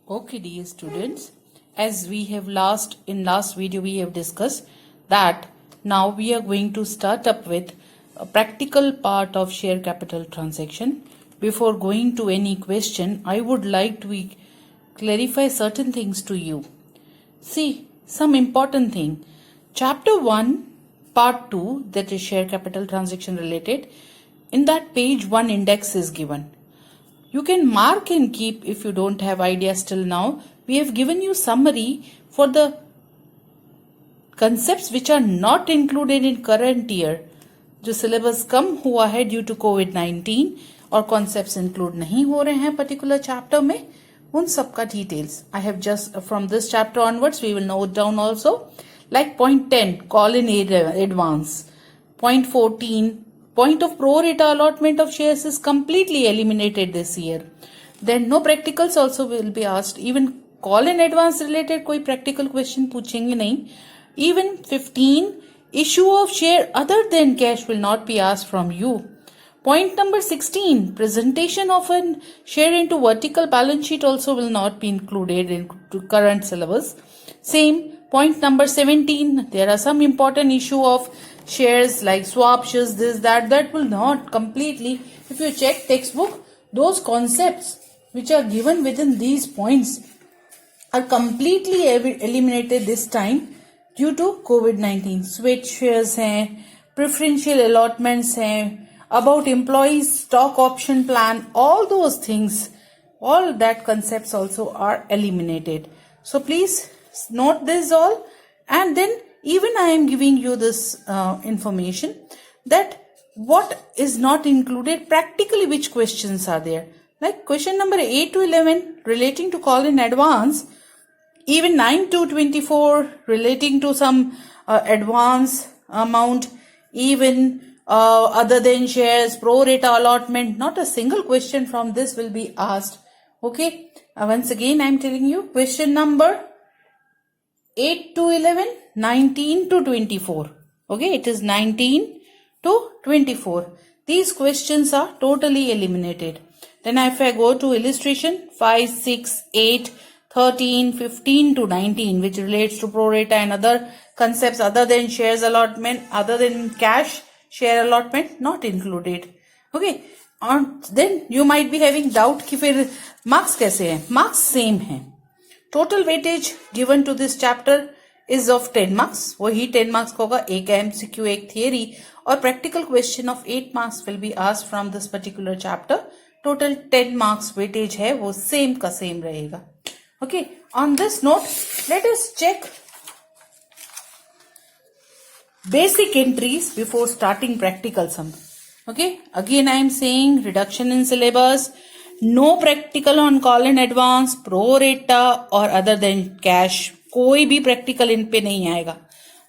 Okay, dear students, as we have last video we have discussed that now we are going to start up with a practical part of share capital transaction. Before going to any question, I would like to clarify certain things to you. See, some important thing. Chapter 1, part 2, that is share capital transaction related, in that page 1 index is given. You can mark and keep if you don't have ideas till now. We have given you summary for the concepts which are not included in current year. जो syllabus कम हुआ है due to COVID-19 और concepts include नहीं हो रहे हैं particular chapter में, उन सब का details. I have just from this chapter onwards we will note down also. Like point 10, call in advance. Point 14, point of pro rata allotment of shares is completely eliminated this year. Then no practicals also will be asked. Even call in advance related कोई practical question पूछेंगे नहीं. Even 15, issue of share other than cash will not be asked from you. Point number 16, presentation of a share into vertical balance sheet also will not be included in current syllabus. Same, point number 17, there are some important issue of shares like swap shares, this, that will not completely, if you check textbook, those concepts which are given within these points are completely eliminated this time due to COVID-19. Switch shares हैं, preferential allotments हैं, about employees stock option plan, all those things, all that concepts also are eliminated. So please note this all, and then even I am giving you this information that what is not included practically, which questions are there. Like question number 8 to 11 relating to call in advance, even 9 to 24 relating to some advance amount, even other than shares, pro rata allotment, not a single question from this will be asked. Okay, once again I am telling you question number 8 to 11, 19 to 24. Okay, it is 19 to 24. These questions are totally eliminated. Then if I go to illustration 5, 6, 8, 13, 15 to 19, which relates to pro rata and other concepts other than shares allotment, other than cash share allotment, not included. Okay, and then you might be having doubt कि फिर marks कैसे हैं? Marks same हैं. Total weightage given to this chapter is of 10 marks. वही 10 marks का होगा, एक MCQ, एक theory और practical question of 8 marks will be asked from this particular chapter. Total 10 marks weightage है, वो same का same रहेगा. Okay, on this note, let us check basic entries before starting practical sum. Okay, again I am saying reduction in syllabus, no practical on call in advance, pro rata or other than cash, कोई भी practical इन पे नहीं आएगा.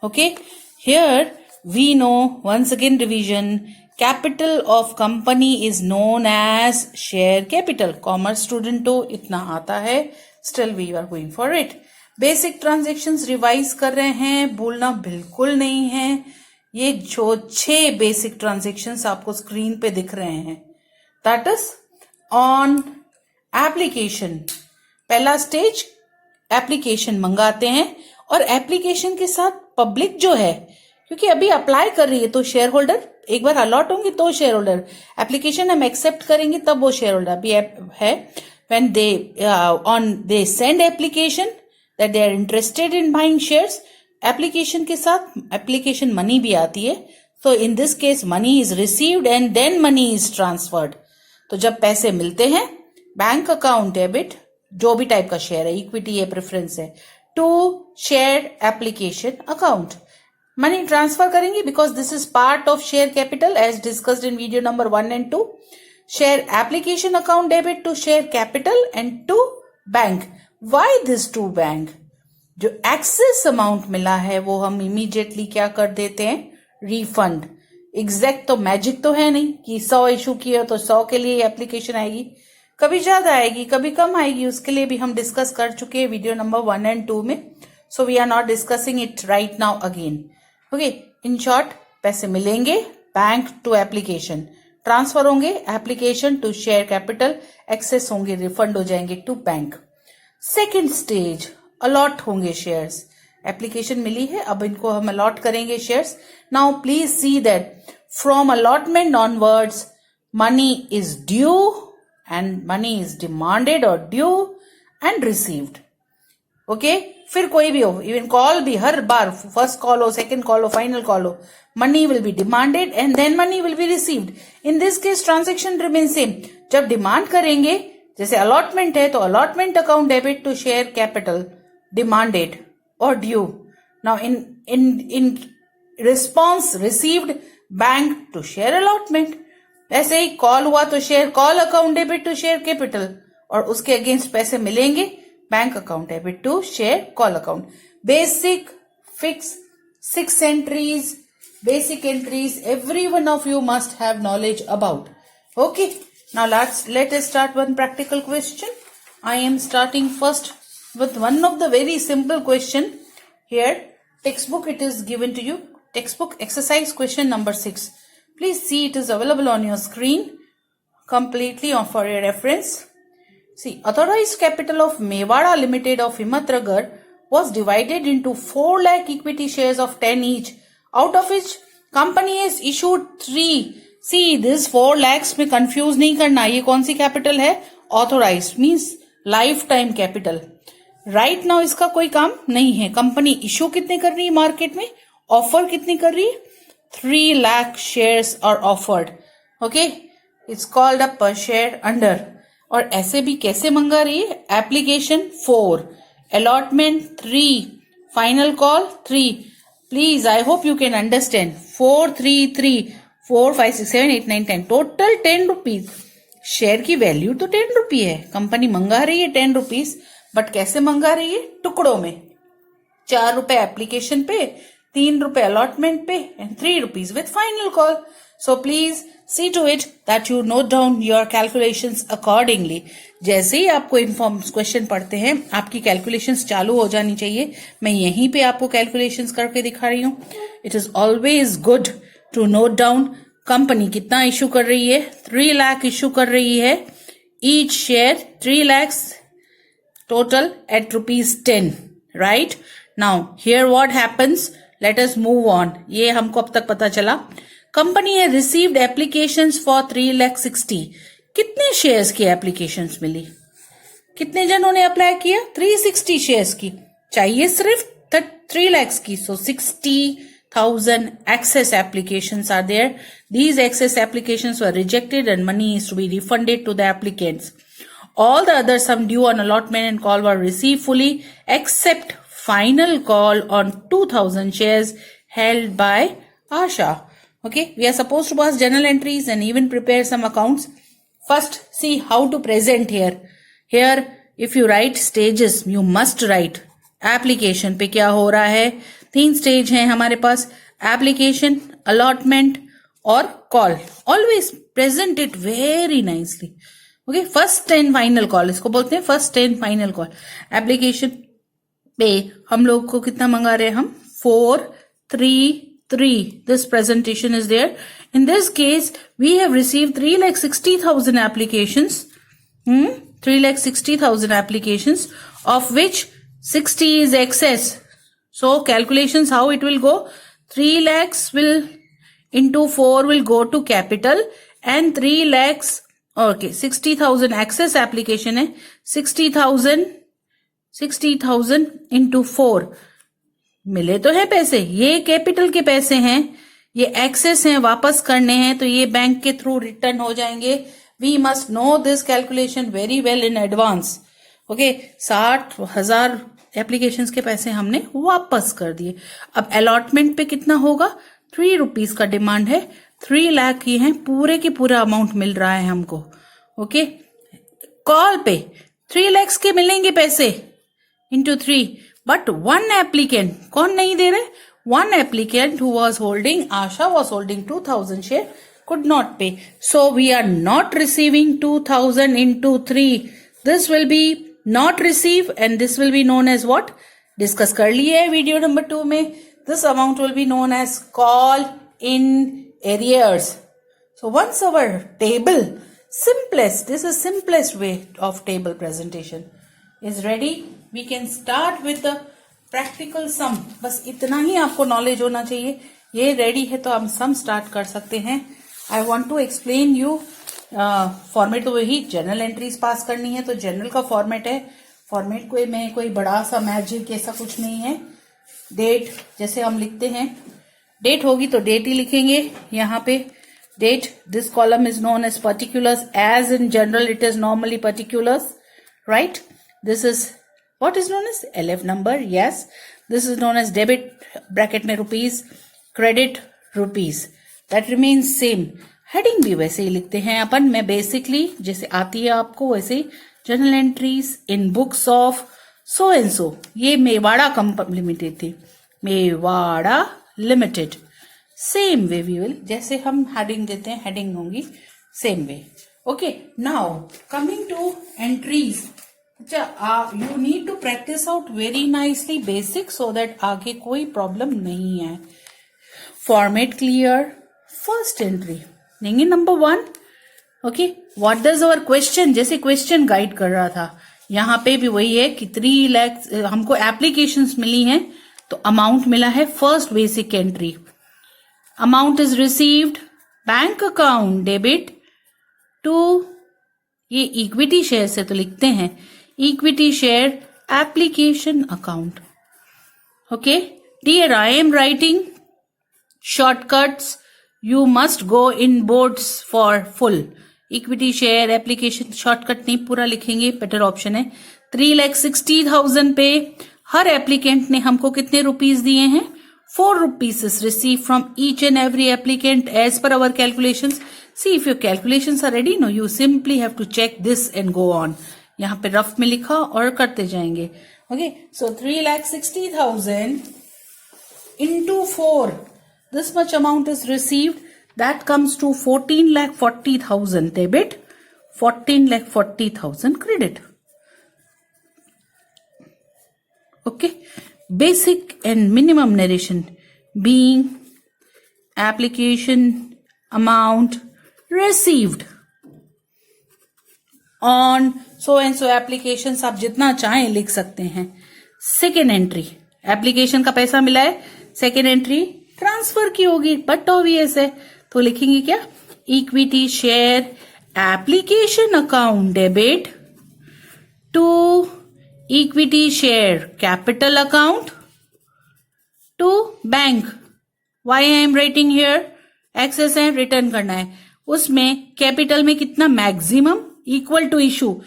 Okay, here we know, once again revision, capital of company is known as share capital. Commerce student हो, इतना आता है, still we are going for it. Basic transactions revise कर रहे हैं, भूलना बिल्कुल नहीं है. ये जो 6 बेसिक ट्रांजेक्शन्स आपको स्क्रीन पे दिख रहे हैं, दैट इज ऑन एप्लीकेशन. पहला स्टेज एप्लीकेशन मंगाते हैं और एप्लीकेशन के साथ पब्लिक जो है, क्योंकि अभी अप्लाई कर रही है तो शेयर होल्डर एक बार अलॉट होंगे तो शेयर होल्डर, एप्लीकेशन हम एक्सेप्ट करेंगे तब वो शेयर होल्डर अभी है. When they send application that they are interested in buying shares, application के साथ application money भी आती है. So in this case money is received and then money is transferred. तो जब पैसे मिलते हैं, बैंक अकाउंट डेबिट, जो भी टाइप का शेयर है, इक्विटी है, प्रेफरेंस है, to share application account, money transfer करेंगे because this is part of share capital as discussed in video number 1 and 2. Share application account debit to share capital and to bank. Why this to bank? जो excess amount मिला है वो हम immediately क्या कर देते हैं, रिफंड. एग्जैक्ट तो मैजिक तो है नहीं कि 100 इशू किया तो 100 के लिए एप्लीकेशन आएगी, कभी ज्यादा आएगी कभी कम आएगी, उसके लिए भी हम डिस्कस कर चुके हैं वीडियो नंबर 1 and 2 में. So we are not discussing it right now again. Okay, in short पैसे मिलेंगे, बैंक टू एप्लीकेशन, ट्रांसफर होंगे application to share capital, excess होंगे, रिफंड हो जाएंगे to bank. Second stage, allot होंगे शेयर्स. एप्लीकेशन मिली है, अब इनको हम अलॉट करेंगे shares. Now please see that from allotment onwards money is due and money is demanded और ड्यू एंड रिसीव्ड. ओके, फिर कोई भी हो, इवन कॉल भी, हर बार फर्स्ट कॉल हो, सेकंड कॉल हो, फाइनल कॉल हो, money will be demanded and then money will be received. In this case transaction remain same. जब डिमांड करेंगे, जैसे अलॉटमेंट है तो allotment account debit to share capital demanded और due. Now in response received bank to share allotment. ऐसे ही call हुआ तो share call account debit to share capital, और उसके अगेंस्ट पैसे मिलेंगे bank account debit to share call account. Basic fix 6 entries, basic entries, every one of you must have knowledge about. Okay, now let us start one practical question. I am starting first with one of the very simple question. Here textbook, it is given to you, textbook exercise question number 6. Please see, it is available on your screen completely for your reference. See, authorized capital of Mewada Limited of Himatragar was divided into 4 lakh equity shares of 10 each, out of which company has issued 3. See, this 4 lakhs में confuse नहीं करना, ये कौन सी capital है? Authorized means lifetime capital. Right now इसका कोई काम नहीं है. कंपनी इशू कितने कर रही है मार्केट में, ऑफर कितनी कर रही है? 3 lakh shares are offered. Okay, it's called a per share under. और ऐसे भी कैसे मंगा रही है? Application 4, allotment 3, final call 3. Please, I hope you can understand. 4 3 3 4 5 6 7 8 9 10 total 10 rupees. Share की वैल्यू तो 10 रुपी है. कंपनी मंगा रही है 10 रुपीज, बट कैसे मंगा रही है? टुकड़ों में. 4 रुपए एप्लीकेशन पे, 3 रुपए अलॉटमेंट पे and 3 rupees with final call. So please see to it that you note down your calculations accordingly. जैसे ही आपको इन्फॉर्म्स क्वेश्चन पढ़ते हैं, आपकी कैलकुलेशंस चालू हो जानी चाहिए. मैं यहीं पे आपको कैलकुलेशंस करके दिखा रही हूँ. It is always good to note down company कितना इशू कर रही है. 3 लाख इशू कर रही है. Each share 3 lakhs total at ₹10. Right? Now here what happens? Let us move on. ये हमको अब तक पता चला. कंपनी है रिसीव्ड एप्लीकेशंस फॉर 3,60,000. कितने शेयर्स की एप्लीकेशंस मिली? कितने जनों ने अप्लाई किया? 360 शेयर्स की. चाहिए सिर्फ 3 lakhs की. सो 60,000 excess applications are there. These excess applications were rejected and money is to be refunded to the applicants. All the other sum due on allotment and call were received fully except final call on 2,000 shares held by Asha. Okay, we are supposed to pass journal entries and even prepare some accounts. First, see how to present here. Here, if you write stages, you must write application पे क्या हो रहा है. 3 stage हैं हमारे पास, application, allotment और call. Always present it very nicely. Okay, first and final call, इसको बोलते हैं first and final call. Application पे हम लोग को कितना मंगा रहे हैं हम? 4 3 3. This presentation is there. In this case, we have received 3,60,000 applications. 3,60,000 applications, of which 60 is excess. So calculations how it will go? 3 lakhs will into 4 will go to capital and 3 lakhs. Okay, 60,000 excess application है. 60,000 into 4. मिले तो है पैसे, ये capital के पैसे हैं, ये एक्सेस हैं, वापस करने हैं तो ये बैंक के थ्रू रिटर्न हो जाएंगे. We must know this calculation very well in advance. Okay, 60,000 applications के पैसे हमने वापस कर दिए. अब अलॉटमेंट पे कितना होगा? 3 रुपीज का डिमांड है. 3 लाख ये है, पूरे की पूरा अमाउंट मिल रहा है हमको. ओके, कॉल पे 3 lakhs के मिलेंगे पैसे इंटू 3. But one applicant, कौन नहीं दे रहे? One applicant who was holding, Asha was holding 2,000 share, could not pay. So we are not receiving 2,000 into 3. This will be not receive and this will be known as what? Discuss कर लिए है video number 2 में. This amount will be known as call in arrears. So once our table, this is simplest way of table presentation. is ready. We can start with the practical sum. बस इतना ही आपको knowledge होना चाहिए. ये ready है तो हम सम start कर सकते हैं. I want to explain you format तो वही जनरल एंट्रीज पास करनी है तो जनरल का फॉर्मेट है. फॉर्मेट कोई बड़ा सा मैजिक ऐसा कुछ नहीं है. डेट जैसे हम लिखते हैं, डेट होगी तो डेट ही लिखेंगे. यहाँ पे date, this column is known as particulars. As in general it is normally particulars, right. This is what is known as LF number. Yes, this is known as debit, bracket में rupees, credit rupees. That remains same. Heading भी वैसे ही लिखते हैं अपन. मैं basically जैसे आती है आपको वैसे general entries in books of so and so. ये मेवाड़ा कंपनी लिमिटेड थी, Mewada limited. Same way we will, जैसे हम हेडिंग देते हैं हेडिंग होंगी same way. Okay, now coming to entries. अच्छा, you need to practice out very nicely basic so that आगे कोई प्रॉब्लम नहीं है. Format clear. फर्स्ट एंट्री देंगे number 1. Okay, what does our question, जैसे क्वेश्चन गाइड कर रहा था यहां पे भी वही है कि 3 लाख हमको एप्लीकेशंस मिली हैं तो अमाउंट मिला है. First basic entry, amount is received bank account debit to, ये इक्विटी शेयर से तो लिखते हैं equity share application account. Okay, dear I am writing shortcuts, you must go in boards for full. Equity share application shortcut नहीं पूरा लिखेंगे, better option है. 3,60,000 पे हर एप्लीकेंट ने हमको कितने रुपीज दिए हैं? 4 rupees is received from each and every applicant as per our calculations. See if your calculations are ready. No, you simply have to check this and go on. यहाँ पे rough में लिखा और करते जाएंगे. Okay, so 3,60,000 into 4. This much amount is received. That comes to 14,40,000 debit, 14,40,000 credit. Okay. Basic and minimum narration being application amount received on so and so applications. आप जितना चाहें लिख सकते हैं. सेकेंड एंट्री, एप्लीकेशन का पैसा मिला है. सेकेंड एंट्री ट्रांसफर की होगी, बट ऑब्वियस है तो लिखेंगे क्या? Equity share application account debit to equity share capital account to bank. Why I am writing here excess है, रिटर्न करना है. उसमें कैपिटल में कितना? मैक्सिमम इक्वल टू इशू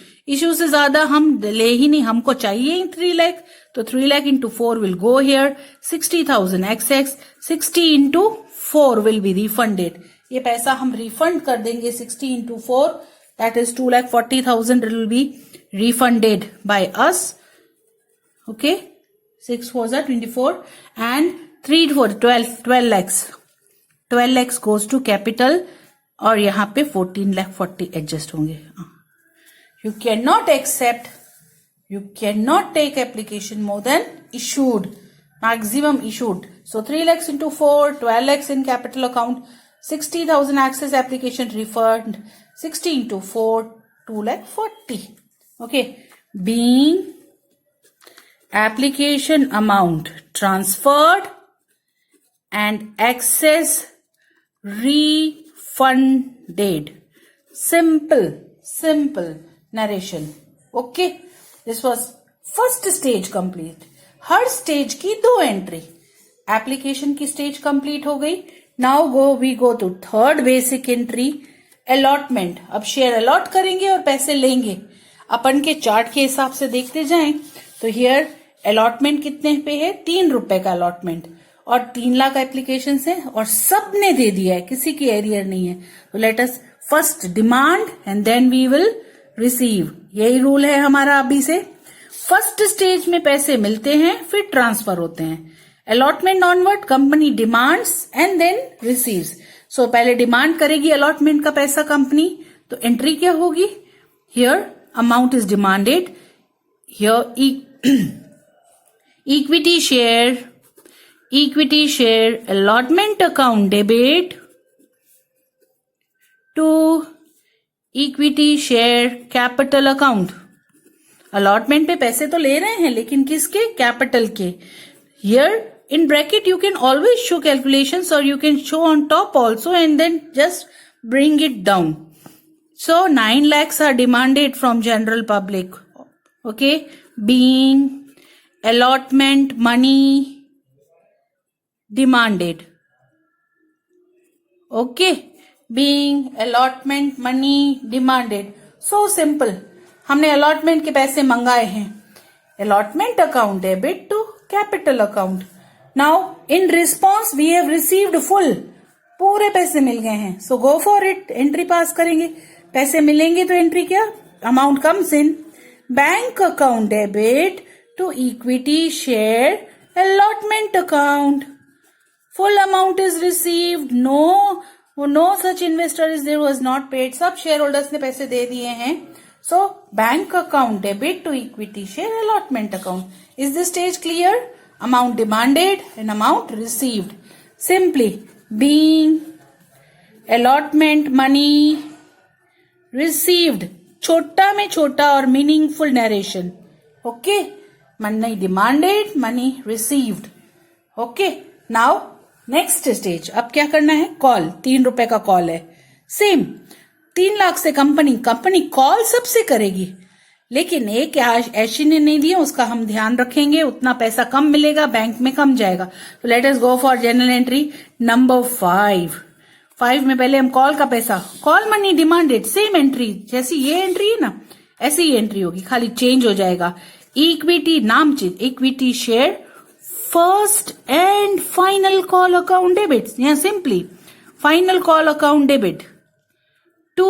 से ज्यादा हम ले ही नहीं, हमको चाहिए 3 लाख तो 3 lakh into 4 will go here. 60,000 XX, 60 into 4 will be refunded. ये पैसा हम रिफंड कर देंगे. 60 into 4 that is 2,40,000 will be refunded by us. Okay, 6 4 24 and 3 4 12 lakhs. 12 lakhs goes to capital और यहाँ पे 14,40,000 एडजस्ट होंगे. You cannot take application more than issued, maximum issued. So 3 lakhs into 4, 12 lakhs in capital account, 60,000 access application refund, 60 into 4, 2,40,000. Okay, being application amount transferred and access refunded. Simple narration. Okay, this was first stage complete. हर stage की 2 entry. Application की stage complete हो गई. Now we go to third basic entry, allotment. अब share allot करेंगे और पैसे लेंगे. अपन के चार्ट के हिसाब से देखते जाएं तो हियर अलॉटमेंट कितने पे है? 3 रुपए का अलॉटमेंट और 3 लाख एप्लीकेशन है और सब ने दे दिया है, किसी की एरियर नहीं है. तो let us first demand and then we will receive. यही रूल है हमारा अभी से. फर्स्ट स्टेज में पैसे मिलते हैं फिर ट्रांसफर होते हैं. Allotment onward company demands and then receives. So पहले डिमांड करेगी अलॉटमेंट का पैसा कंपनी, तो एंट्री क्या होगी? Here amount is demanded. Here equity share allotment account debit to equity share capital account. Allotment पे पैसे तो ले रहे हैं, लेकिन किसके? कैपिटल के. Here in bracket you can always show calculations, or you can show on top also and then just bring it down. So 9 lakhs are demanded from general public. Okay, being allotment money demanded. Okay, being allotment money demanded. So simple. हमने allotment के पैसे मंगाए हैं. Allotment account debit to capital account. Now in response we have received full. पूरे पैसे मिल गए हैं. So go for it. Entry पास करेंगे. पैसे मिलेंगे तो entry क्या? Amount comes in. Bank account debit to equity share allotment account. Full amount is received. No such investor is there who has not paid. सब shareholders ने पैसे दे दिए हैं. So bank account debit to equity share allotment account. Is this stage clear? Amount demanded and amount received. Simply being allotment money received. छोटा में छोटा और meaningful narration. Okay. Money demanded, money received. Okay. Now next stage. अब क्या करना है? Call. 3 रुपए का कॉल है. Same. 3 लाख से कंपनी कॉल सबसे करेगी, लेकिन एक ऐशी ने नहीं दिया, उसका हम ध्यान रखेंगे. उतना पैसा कम मिलेगा, बैंक में कम जाएगा. तो let us go for general entry number 5 में पहले हम कॉल का पैसा, call money demanded, same entry जैसी ये एंट्री है ना, ऐसी ही एंट्री होगी, खाली चेंज हो जाएगा. इक्विटी नाम change, equity share first and final call account debit. यहाँ simply final call account debit to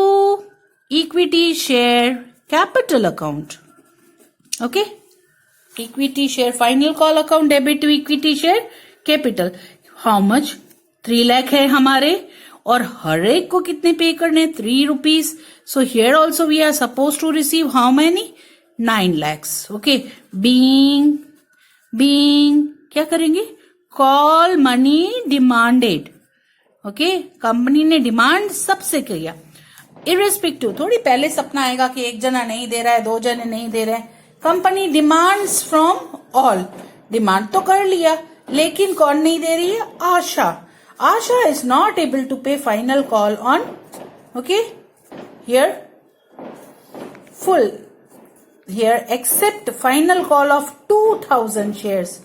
equity share capital account. Okay, equity share final call account debit to equity share capital. How much? 3 lakh है हमारे, और हर एक को कितने पे करने? 3 rupees. So here also we are supposed to receive how many? 9 lakhs. Okay, being क्या करेंगे? Call money demanded. Okay, company ने डिमांड सबसे किया. इरेस्पेक्टिव, थोड़ी पहले सपना आएगा कि एक जना नहीं दे रहा है, 2 जने नहीं दे रहे हैं. Company demands from all. Demand तो कर लिया, लेकिन कौन नहीं दे रही है? Asha is not able to pay final call on. Okay, here full, here except final call of 2000 shares.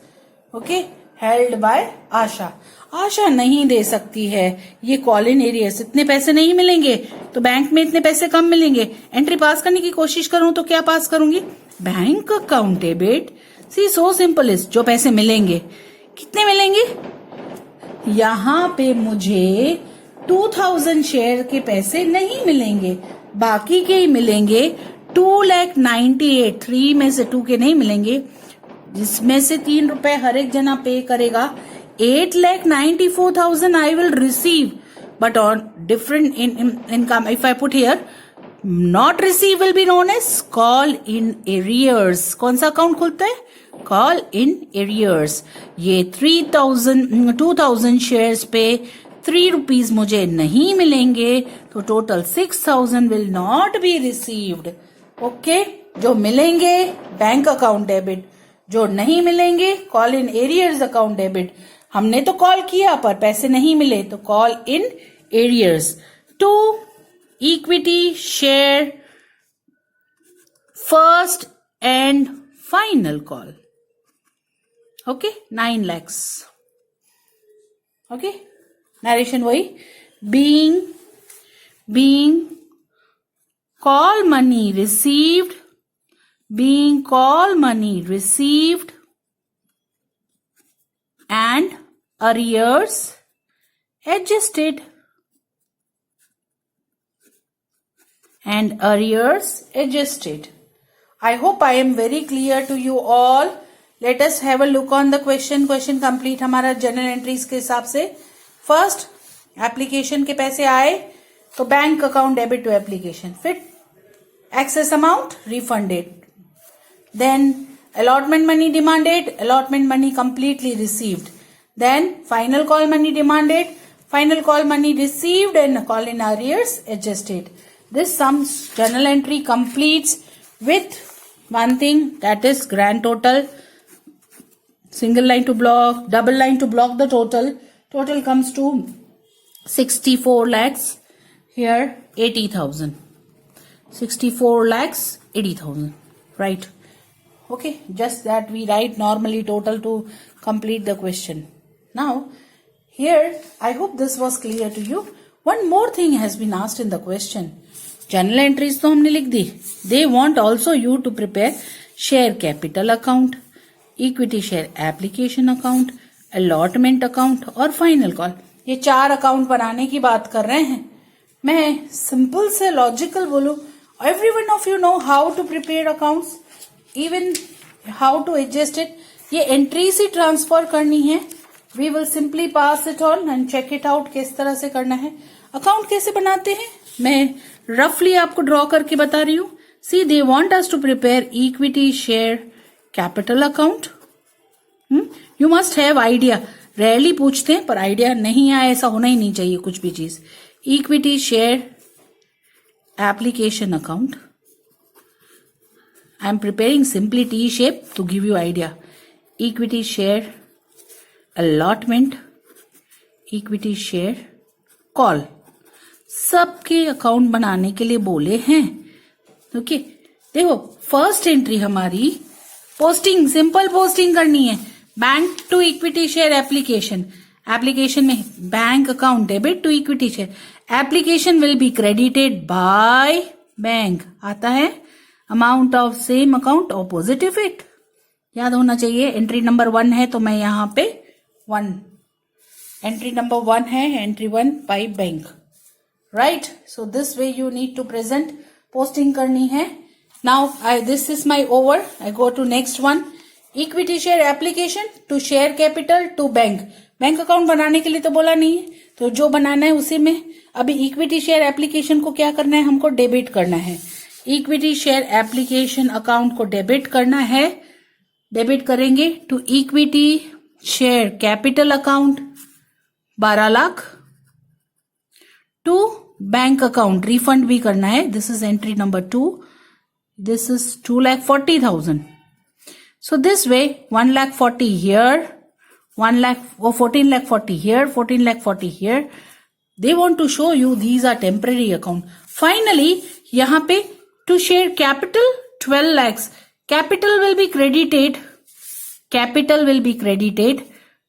Okay, held by Asha नहीं दे सकती है. ये कॉल इन एरियर्स, इतने पैसे नहीं मिलेंगे, तो बैंक में इतने पैसे कम मिलेंगे. एंट्री पास करने की कोशिश करूं तो क्या पास करूंगी? Bank account debit. See so simple is, जो पैसे मिलेंगे कितने मिलेंगे? यहां पे मुझे 2000 शेयर के पैसे नहीं मिलेंगे, बाकी के ही मिलेंगे. 2,98,000, 3 में से 2 के नहीं मिलेंगे, जिसमें से 3 रुपए हर एक जना पे करेगा. 8,94,000 I will receive, but on different income. If I put here, not receive will be known as call in arrears. कौन सा अकाउंट खुलता है? Call in arrears. ये 2,000 शेयर्स पे 3 rupees मुझे नहीं मिलेंगे, तो total 6,000 will not be received. Okay, जो मिलेंगे बैंक अकाउंट डेबिट, जो नहीं मिलेंगे call in arrears account debit. हमने तो कॉल किया पर पैसे नहीं मिले, तो call in arrears to equity share first and final call. Okay, 9 lakhs. ओके, नरेशन वही. being call money received, being call money received and arrears adjusted. I hope I am very clear to you all. Let us have a look on the question. Question complete हमारा general entries के हिसाब से. First, application के पैसे आए तो bank account debit to application. फिर excess amount refunded. Then allotment money demanded, allotment money completely received. Then final call money demanded, final call money received, and call in arrears adjusted. This sums journal entry completes with one thing, that is grand total. Single line to block, double line to block the total. Total comes to 64 lakhs. Here 80,000. 64 lakhs 80,000. Right. Okay, just that we write normally total to complete the question. Now, here, I hope this was clear to you. One more thing has been asked in the question. Journal entries तो हमने लिख दी. They want also you to prepare share capital account, equity share application account, allotment account और final call. ये 4 account बनाने की बात कर रहे हैं. मैं सिंपल से लॉजिकल बोलूं, everyone of you know how to prepare accounts, even how to adjust it. ये एंट्रीज ही ट्रांसफर करनी है. We will simply pass it on and check it out किस तरह से करना है. अकाउंट कैसे बनाते हैं मैं रफली आपको ड्रॉ करके बता रही हूं. See they want us to prepare equity share capital account. You must have idea. Rarely पूछते हैं पर आइडिया नहीं आया ऐसा होना ही नहीं चाहिए कुछ भी चीज. Equity share application account. I am preparing simply T shape to give you idea. Equity share allotment, equity share call. सबके अकाउंट बनाने के लिए बोले हैं. ओके, देखो फर्स्ट एंट्री हमारी पोस्टिंग, सिंपल पोस्टिंग करनी है. Bank to equity share application. Application में bank account debit to equity share. Application will be credited by bank. आता है amount of same account opposite effect. याद होना चाहिए. एंट्री नंबर 1 है तो मैं यहां पे 1. एंट्री नंबर 1 है, entry 1 by bank. Right. So this way you need to present. Posting करनी है. Now this is my over. I go to next one. Equity share application to share capital to bank. Bank account बनाने के लिए तो बोला नहीं है, तो जो बनाना है उसी में. अभी इक्विटी शेयर एप्लीकेशन को क्या करना है, हमको डेबिट करना है. इक्विटी शेयर एप्लीकेशन अकाउंट को डेबिट करना है. डेबिट करेंगे to equity share capital account 12 lakh. To bank account refund भी करना है. This is entry number 2. This is 2,40,000. So this way 1,40,000 here, 14,40,000 here, 14,40,000 here. They want to show you these are temporary account. Finally, यहाँ पे to share capital 12 lakhs. Capital will be credited. Capital will be credited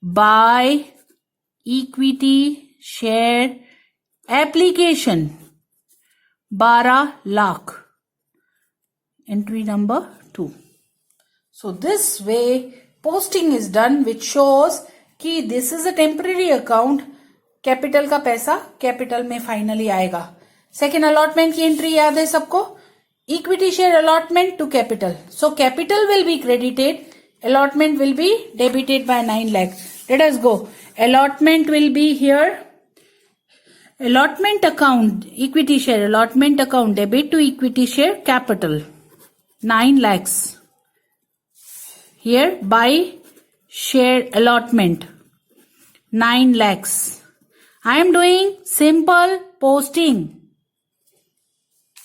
by equity share application 12 lakh. Entry number 2. So this way posting is done, which shows कि this is a temporary account. Capital का पैसा capital में finally आएगा. Second allotment की entry याद है सबको. Equity share allotment to capital. So capital will be credited, allotment will be debited by 9 lakh. Let us go. Allotment will be here. Allotment account equity share allotment account debit to equity share capital 9 lakhs. Here by share allotment 9 lakhs. I am doing simple posting.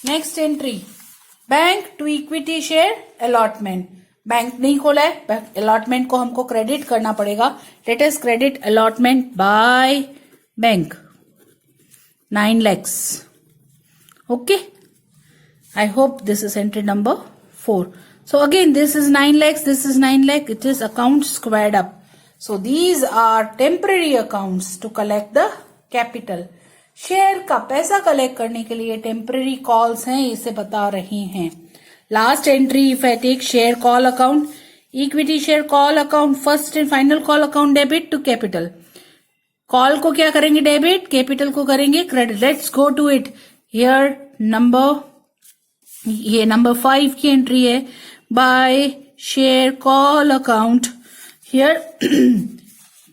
Next entry, bank to equity share allotment. Bank नहीं खोला है, allotment को हमको credit करना पड़ेगा. Let us credit allotment by bank 9 lakhs. Okay, I hope this is entry number 4. So again, this is 9 lakhs, this is 9 lakh. It is account squared up. So these are temporary accounts to collect the capital. Share का पैसा collect करने के लिए temporary calls हैं, इसे बता रही हैं. Last entry, if I take share call account, equity share call account, first and final call account debit to capital. Call को क्या करेंगे डेबिट, कैपिटल को करेंगे credit. Let's go to it. Here ये नंबर 5 की एंट्री है. By share call account. Here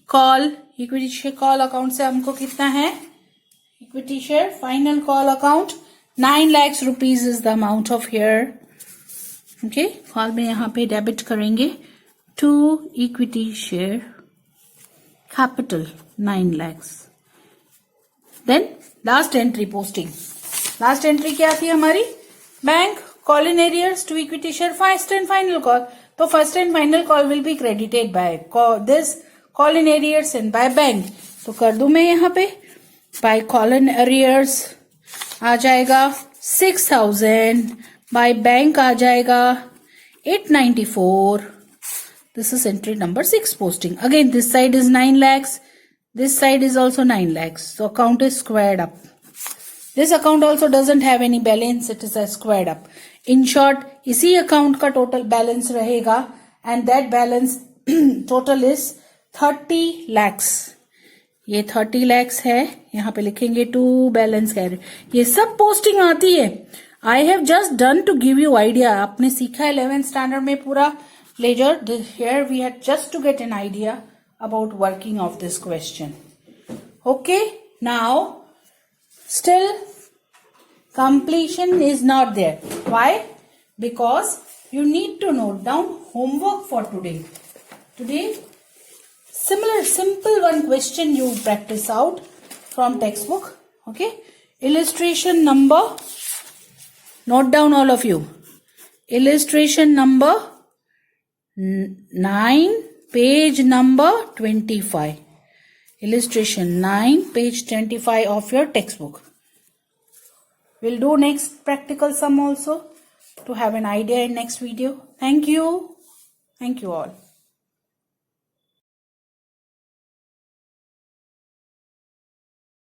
call equity share call account से हमको कितना है, equity share final call account 9 lakhs rupees is the amount of here. ओके, कॉल में यहाँ पे डेबिट करेंगे to equity share capital 9 lakhs. Then last entry posting. Last entry क्या थी हमारी, bank Call in arrears to equity share first and final call. तो first and final call will be credited by this call in arrears and by bank. तो कर दूं मैं यहाँ पे by call in arrears आ जाएगा 6,000, by bank आ जाएगा 894. This is entry number 6 posting. Again, this side is 9 lakhs. This side is also 9 lakhs. So account is squared up. This account also doesn't have any balance. It is a squared up. In short, इसी account का total balance रहेगा and that balance total is 30 lakhs. ये 30 lakhs है. यहाँ पे लिखेंगे to balance carry. ये सब posting आती है. I have just done to give you idea. आपने सीखा 11th standard में पूरा ledger. Here we had just to get an idea about working of this question. Okay. Now, still completion is not there. Why? Because you need to note down homework for today. Today, similar simple one question you practice out from textbook. Okay. Illustration number, note down all of you. Illustration number 9, page number 25. Illustration 9, page 25 of your textbook. We'll do next practical sum also to have an idea in next video. Thank you. Thank you all.